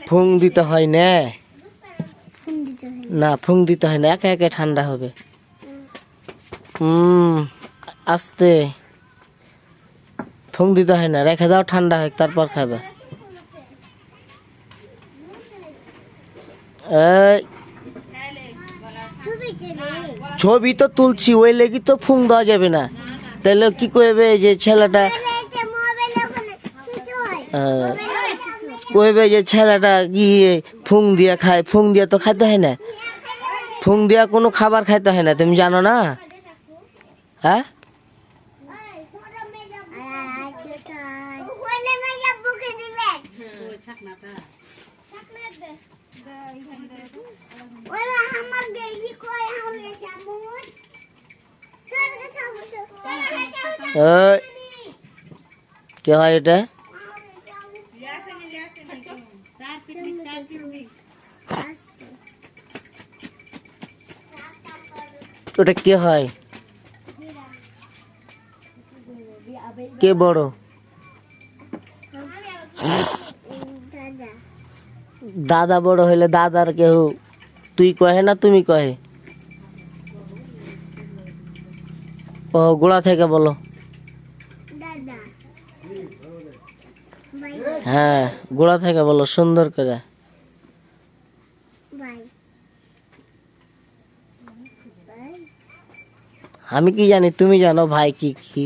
ফুং দিতে হয় না, না ফুং দিতে হয় না, একে একে ঠান্ডা হবে। আস্তে ফুং দিতে হয় না, রেখে দাও ঠান্ডা হয় তারপর খাবে। ছবি তো তুলছি, ওই লেগে তো ফুং দেওয়া যাবে না, তাহলে কি করবে যে ছেলেটা, কইবে যে ছেলেটা গিয়ে ফুং দিয়া খায়, ফুং দিয়া তো খাইতে হয় না, ফুং দিয়া কোনো খাবার খাইতে হয় না, তুমি জানো না? হ্যাঁ কে হয় এটা? ওটা কে হয়? কে বড়? দাদা বড় হইলে দাদার কেউ তুই কহে না তুমি কহে? ও গোড়া থেকে বলো। হ্যাঁ গোড়া থেকে বলো সুন্দর করে। আমি কি জানি, তুমি জানো ভাই কি কি?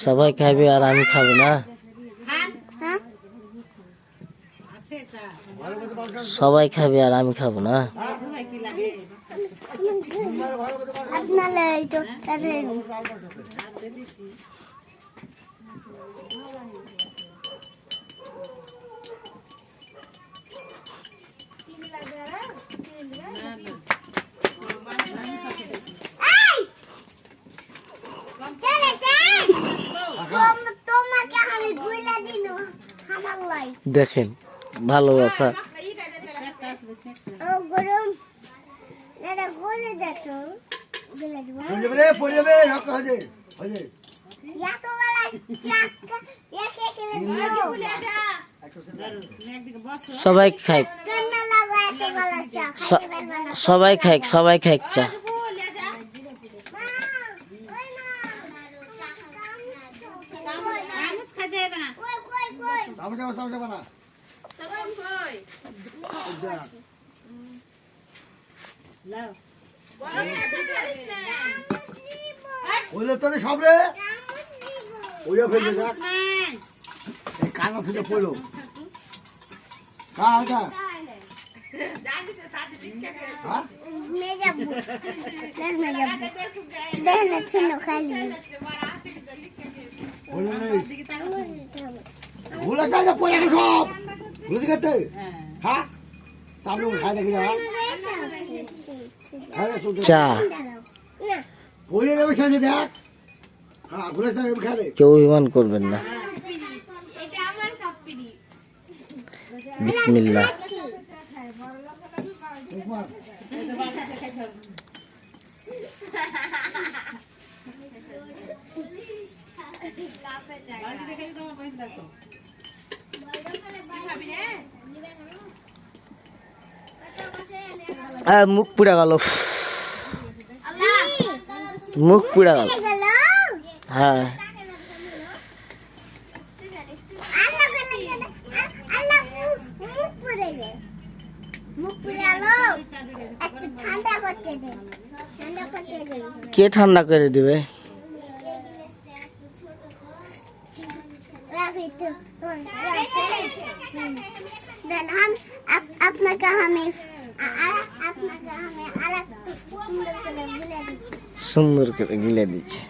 সবাই খাবে আর আমি খাবো না? সবাই খাবে আর আমি খাবো না? দেখেন ভালোবাসা। সবাই খাই, সবাই খাই, সবাই খাই চা। সবরে কানা ফিরে পড়লো সব চা কেউ অভিমান করবেন না। বিসমিল্লাহ। মুখ পুড়ে গেল, মুখ পুড়ে গেল। হ্যাঁ কে ঠান্ডা করে দিবে? সুন্দর করে গিলে দিচ্ছে।